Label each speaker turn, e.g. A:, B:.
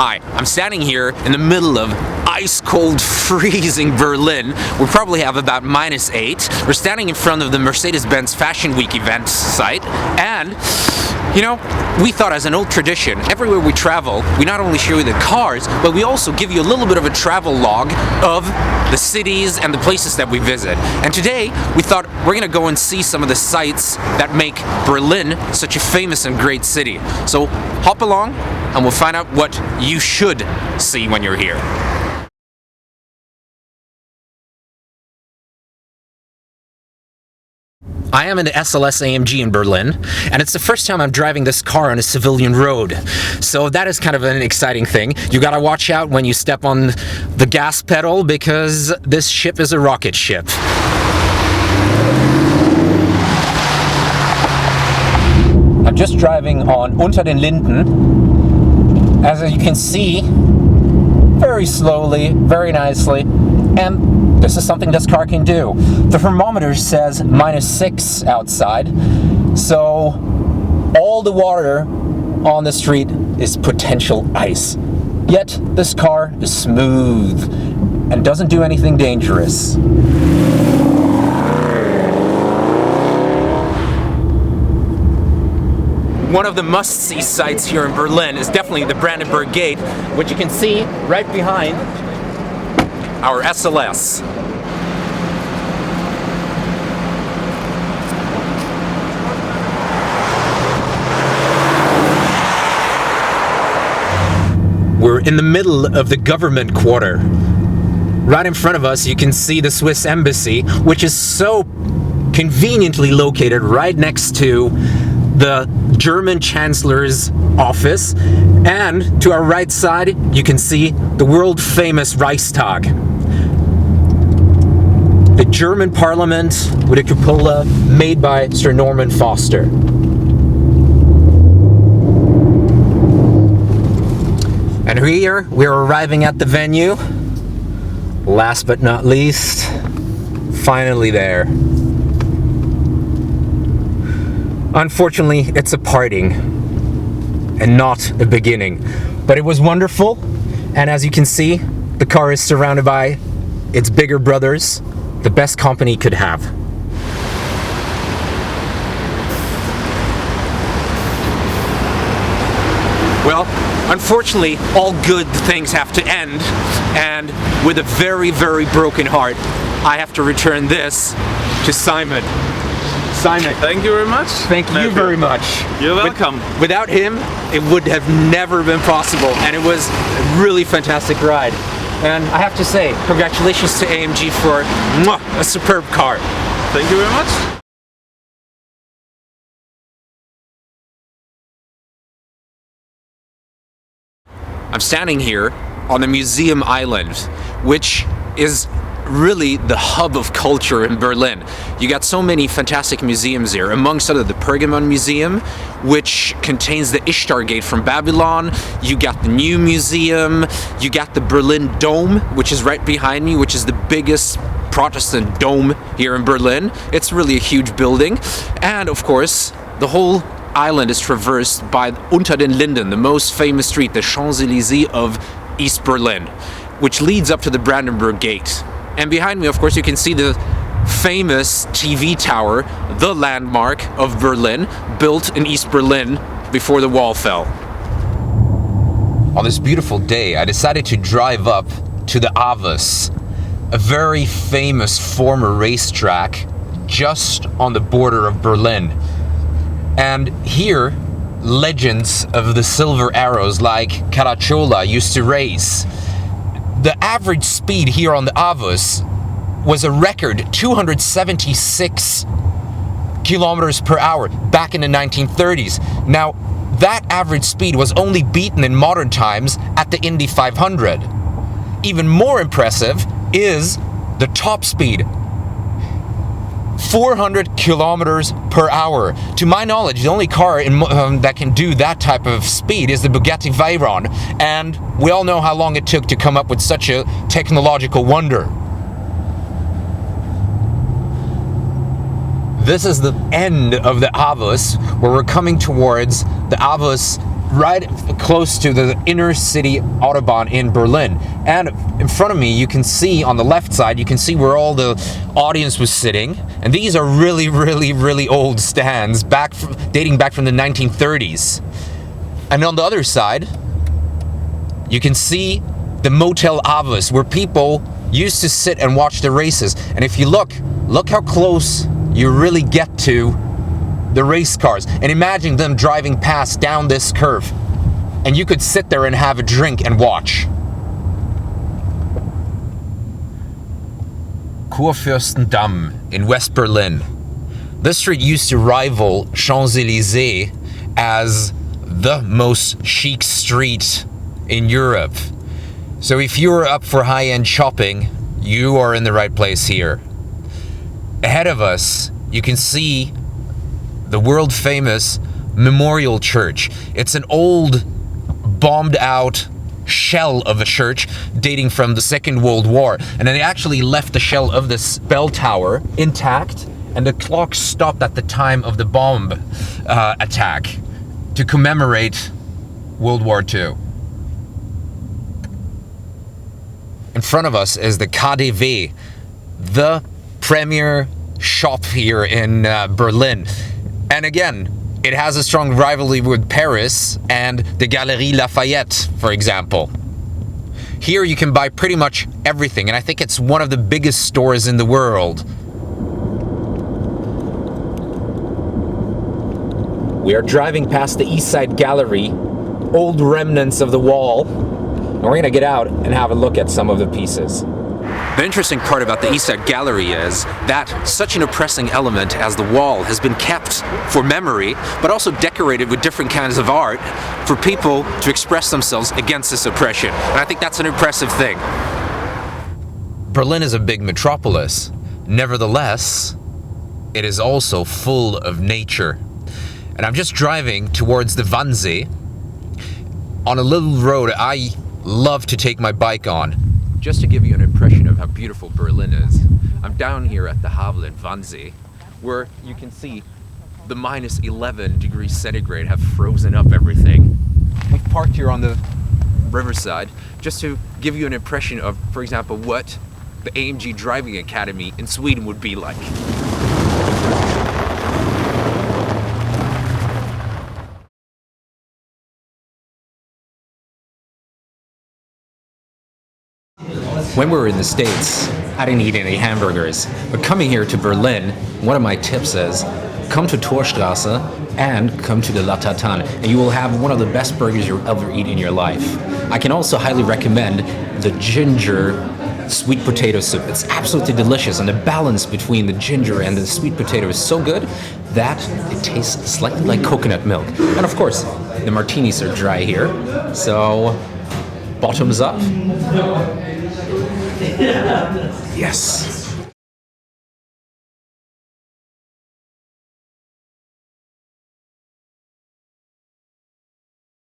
A: Hi, I'm standing here in the middle of ice-cold, freezing Berlin. We probably have about -8. We're standing in front of the Mercedes-Benz Fashion Week event site, and you know, we thought as an old tradition, everywhere we travel, we not only show you the cars, but we also give you a little bit of a travel log of the cities and the places that we visit. And today, we thought we're gonna go and see some of the sites that make Berlin such a famous and great city. So hop along and we'll find out what you should see when you're here. I am in the SLS AMG in Berlin, and it's the first time I'm driving this car on a civilian road. So that is kind of an exciting thing. You gotta watch out when you step on the gas pedal, because this ship is a rocket ship. I'm just driving on Unter den Linden. As you can see, very slowly, very nicely, and this is something this car can do. The thermometer says -6 outside, so all the water on the street is potential ice. Yet this car is smooth and doesn't do anything dangerous. One of the must-see sites here in Berlin is definitely the Brandenburg Gate, which you can see right behind our SLS. We're in the middle of the government quarter. Right in front of us you can see the Swiss embassy, which is so conveniently located right next to the German Chancellor's office, and to our right side you can see the world famous Reichstag. The German parliament with a cupola made by Sir Norman Foster. And here we're arriving at the venue. Last but not least, finally there. Unfortunately, it's a parting and not a beginning. But it was wonderful, and as you can see, the car is surrounded by its bigger brothers, the best company could have. Well, unfortunately, all good things have to end, and with a very, very broken heart, I have to return this to Simon. Simon.
B: Thank you very much.
A: Thank you very much.
B: You're welcome.
A: Without him, it would have never been possible, and it was a really fantastic ride. And I have to say, congratulations to AMG for a superb car.
B: Thank you very much.
A: I'm standing here on the Museum Island, which is really the hub of culture in Berlin. You got so many fantastic museums here, amongst other the Pergamon Museum, which contains the Ishtar Gate from Babylon. You got the New Museum, you got the Berlin Dome, which is right behind me, which is the biggest Protestant dome here in Berlin. It's really a huge building. And of course, the whole island is traversed by Unter den Linden, the most famous street, the Champs-Élysées of East Berlin, which leads up to the Brandenburg Gate. And behind me, of course, you can see the famous TV tower, the landmark of Berlin, built in East Berlin before the wall fell. On this beautiful day, I decided to drive up to the Avus, a very famous former racetrack just on the border of Berlin. And here, legends of the Silver Arrows like Caracciola used to race. The average speed here on the Avus was a record 276 kilometers per hour back in the 1930s. Now, that average speed was only beaten in modern times at the Indy 500. Even more impressive is the top speed. 400 kilometers per hour. To my knowledge, the only car that can do that type of speed is the Bugatti Veyron, and we all know how long it took to come up with such a technological wonder. This is the end of the Avus, where we're coming towards the Avus right close to the inner city Autobahn in Berlin. And in front of me, you can see on the left side, you can see where all the audience was sitting. And these are really, really, really old stands, dating back from the 1930s. And on the other side, you can see the Motel Avis, where people used to sit and watch the races. And if you look how close you really get to the race cars. And imagine them driving past down this curve. And you could sit there and have a drink and watch. Kurfürstendamm in West Berlin. This street used to rival Champs-Élysées as the most chic street in Europe. So if you're up for high-end shopping, you are in the right place here. Ahead of us, you can see the world-famous Memorial Church. It's an old, bombed-out shell of a church dating from the Second World War. And they actually left the shell of this bell tower intact, and the clock stopped at the time of the bomb attack to commemorate World War II. In front of us is the KaDeWe, the premier shop here in Berlin. And again, it has a strong rivalry with Paris and the Galeries Lafayette, for example. Here you can buy pretty much everything, and I think it's one of the biggest stores in the world. We are driving past the East Side Gallery, old remnants of the wall, and we're gonna get out and have a look at some of the pieces. The interesting part about the East Side Gallery is that such an oppressing element as the wall has been kept for memory, but also decorated with different kinds of art for people to express themselves against this oppression. And I think that's an impressive thing. Berlin is a big metropolis. Nevertheless, it is also full of nature. And I'm just driving towards the Wannsee on a little road I love to take my bike on. Just to give you an impression of how beautiful Berlin is, I'm down here at the Havel in Wannsee, where you can see the minus 11 degrees centigrade have frozen up everything. We've parked here on the riverside just to give you an impression of, for example, what the AMG Driving Academy in Sweden would be like. When we were in the States, I didn't eat any hamburgers. But coming here to Berlin, one of my tips is, come to Torstrasse and come to the La Tartane, and you will have one of the best burgers you'll ever eat in your life. I can also highly recommend the ginger sweet potato soup. It's absolutely delicious, and the balance between the ginger and the sweet potato is so good that it tastes slightly like coconut milk. And of course, the martinis are dry here, so bottoms up. Yes.